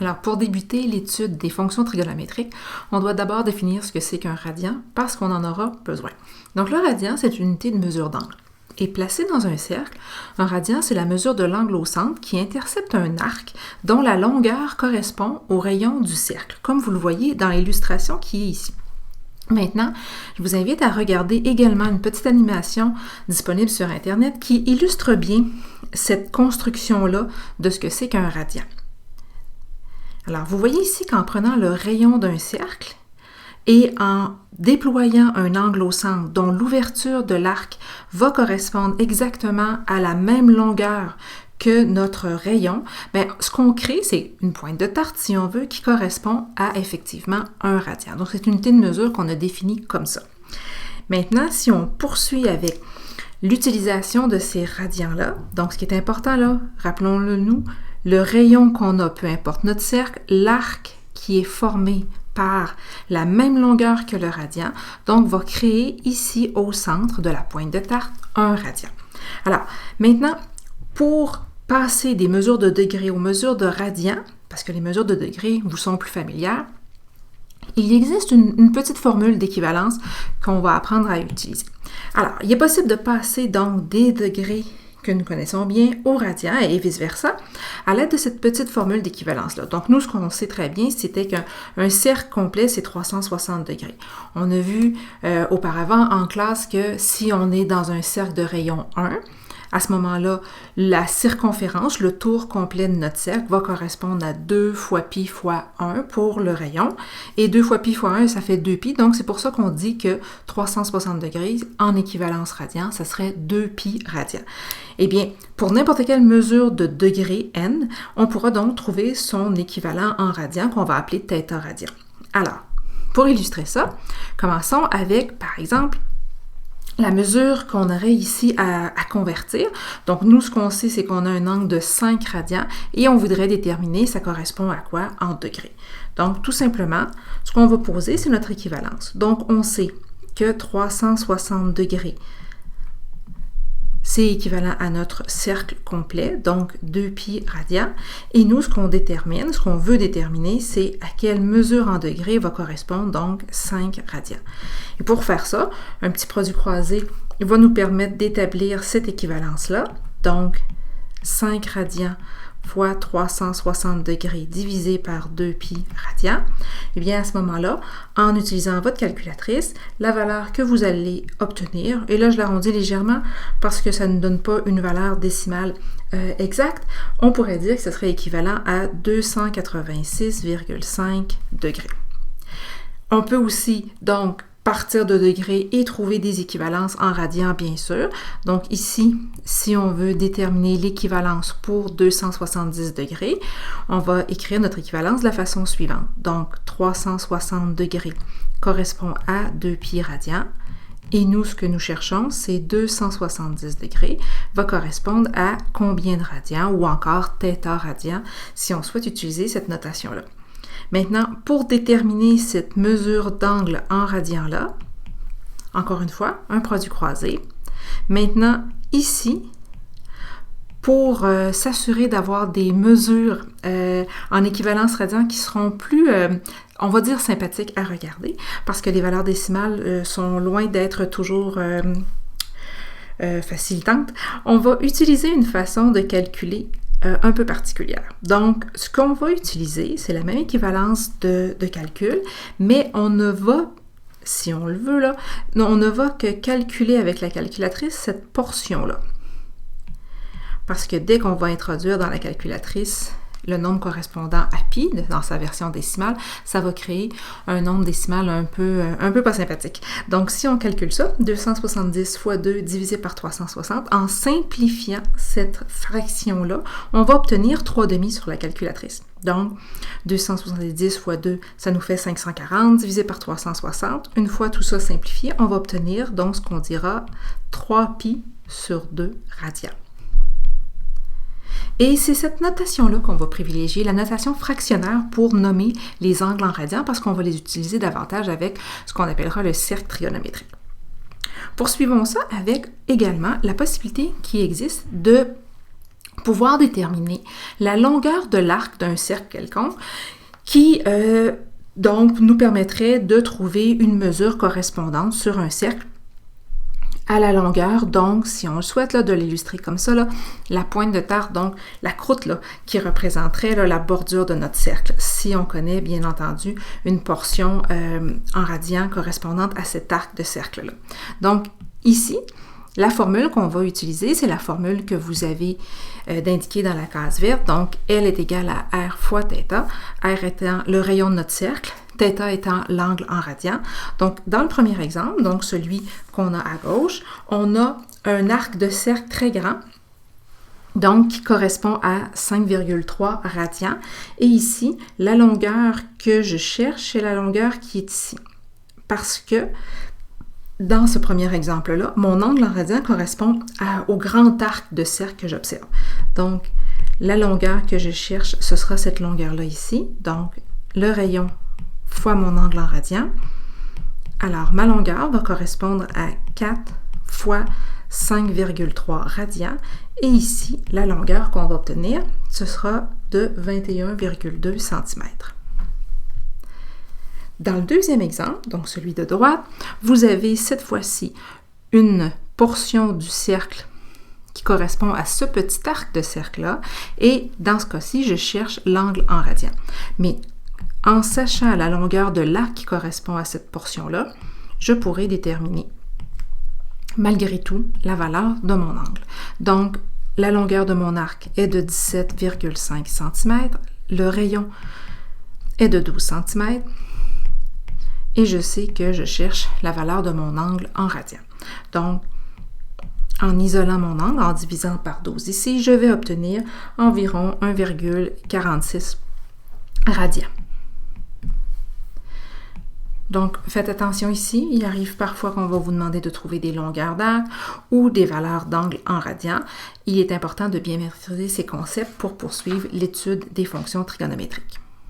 Alors, pour débuter l'étude des fonctions trigonométriques, on doit d'abord définir ce que c'est qu'un radian parce qu'on en aura besoin. Donc, le radian, c'est une unité de mesure d'angle. Et placé dans un cercle, un radian, c'est la mesure de l'angle au centre qui intercepte un arc dont la longueur correspond au rayon du cercle, comme vous le voyez dans l'illustration qui est ici. Maintenant, je vous invite à regarder également une petite animation disponible sur Internet qui illustre bien cette construction-là de ce que c'est qu'un radian. Alors, vous voyez ici qu'en prenant le rayon d'un cercle et en déployant un angle au centre dont l'ouverture de l'arc va correspondre exactement à la même longueur que notre rayon, bien, ce qu'on crée, c'est une pointe de tarte, si on veut, qui correspond à effectivement un radian. Donc, c'est une unité de mesure qu'on a définie comme ça. Maintenant, si on poursuit avec l'utilisation de ces radians-là, donc ce qui est important là, rappelons-le nous, le rayon qu'on a, peu importe notre cercle, l'arc qui est formé par la même longueur que le radian, donc va créer ici au centre de la pointe de tarte un radian. Alors, maintenant, pour passer des mesures de degrés aux mesures de radians, parce que les mesures de degrés vous sont plus familières, il existe une petite formule d'équivalence qu'on va apprendre à utiliser. Alors, il est possible de passer donc des degrés que nous connaissons bien au radian et vice-versa à l'aide de cette petite formule d'équivalence-là. Donc, nous, ce qu'on sait très bien, c'était qu'un cercle complet, c'est 360 degrés. On a vu auparavant en classe que si on est dans un cercle de rayon 1, à ce moment-là, la circonférence, le tour complet de notre cercle, va correspondre à 2 fois pi fois 1 pour le rayon. Et 2 fois pi fois 1, ça fait 2 pi. Donc, c'est pour ça qu'on dit que 360 degrés, en équivalence radian, ça serait 2 pi radian. Eh bien, pour n'importe quelle mesure de degré n, on pourra donc trouver son équivalent en radian qu'on va appeler θ radian. Alors, pour illustrer ça, commençons avec, par exemple, la mesure qu'on aurait ici à convertir. Donc, nous, ce qu'on sait, c'est qu'on a un angle de 5 radians et on voudrait déterminer ça correspond à quoi en degrés. Donc, tout simplement, ce qu'on va poser, c'est notre équivalence. Donc, on sait que 360 degrés, c'est équivalent à notre cercle complet, donc 2 pi radian. Et nous, ce qu'on détermine, ce qu'on veut déterminer, c'est à quelle mesure en degrés va correspondre donc 5 radians. Et pour faire ça, un petit produit croisé va nous permettre d'établir cette équivalence-là. Donc, 5 radians fois 360 degrés divisé par 2 pi radian. Et bien, à ce moment-là, en utilisant votre calculatrice, la valeur que vous allez obtenir, et là, je l'arrondis légèrement parce que ça ne donne pas une valeur décimale exacte, on pourrait dire que ce serait équivalent à 286,5 degrés. On peut aussi, donc, partir de degrés et trouver des équivalences en radians, bien sûr. Donc ici, si on veut déterminer l'équivalence pour 270 degrés, on va écrire notre équivalence de la façon suivante. Donc 360 degrés correspond à 2 pi radian. Et nous, ce que nous cherchons, c'est 270 degrés va correspondre à combien de radians ou encore θ radian si on souhaite utiliser cette notation-là. Maintenant, pour déterminer cette mesure d'angle en radian-là, encore une fois, un produit croisé. Maintenant, ici, pour s'assurer d'avoir des mesures en équivalence radian qui seront plus, on va dire, sympathiques à regarder, parce que les valeurs décimales sont loin d'être toujours facilitantes, on va utiliser une façon de calculer un peu particulière. Donc, ce qu'on va utiliser, c'est la même équivalence de calcul, mais on ne va, si on le veut là, on ne va que calculer avec la calculatrice cette portion-là. Parce que dès qu'on va introduire dans la calculatrice le nombre correspondant à pi, dans sa version décimale, ça va créer un nombre décimal un peu pas sympathique. Donc, si on calcule ça, 270 fois 2 divisé par 360, en simplifiant cette fraction-là, on va obtenir 3/2 sur la calculatrice. Donc, 270 fois 2, ça nous fait 540, divisé par 360. Une fois tout ça simplifié, on va obtenir donc ce qu'on dira 3 pi sur 2 radians. Et c'est cette notation-là qu'on va privilégier, la notation fractionnaire pour nommer les angles en radians parce qu'on va les utiliser davantage avec ce qu'on appellera le cercle trigonométrique. Poursuivons ça avec également la possibilité qui existe de pouvoir déterminer la longueur de l'arc d'un cercle quelconque qui donc nous permettrait de trouver une mesure correspondante sur un cercle à la longueur. Donc, si on le souhaite là, de l'illustrer comme ça, là, la pointe de tarte, donc la croûte là, qui représenterait là, la bordure de notre cercle, si on connaît bien entendu une portion en radian correspondante à cet arc de cercle-là. Donc, ici, la formule qu'on va utiliser, c'est la formule que vous avez d'indiquer dans la case verte. Donc, L est égal à R fois θ, R étant le rayon de notre cercle, θ étant l'angle en radian. Donc, dans le premier exemple, donc celui qu'on a à gauche, on a un arc de cercle très grand, donc qui correspond à 5,3 radians. Et ici, la longueur que je cherche, c'est la longueur qui est ici. Parce que dans ce premier exemple-là, mon angle en radian correspond au grand arc de cercle que j'observe. Donc, la longueur que je cherche, ce sera cette longueur-là ici. Donc, le rayon fois mon angle en radian. Alors, ma longueur va correspondre à 4 fois 5,3 radians. Et ici, la longueur qu'on va obtenir, ce sera de 21,2 cm. Dans le deuxième exemple, donc celui de droite, vous avez cette fois-ci une portion du cercle qui correspond à ce petit arc de cercle-là. Et dans ce cas-ci, je cherche l'angle en radian. Mais en sachant la longueur de l'arc qui correspond à cette portion-là, je pourrai déterminer malgré tout la valeur de mon angle. Donc, la longueur de mon arc est de 17,5 cm, le rayon est de 12 cm, et je sais que je cherche la valeur de mon angle en radian. Donc, en isolant mon angle, en divisant par 12 ici, je vais obtenir environ 1,46 radians. Donc, faites attention ici, il arrive parfois qu'on va vous demander de trouver des longueurs d'arc ou des valeurs d'angle en radian. Il est important de bien maîtriser ces concepts pour poursuivre l'étude des fonctions trigonométriques.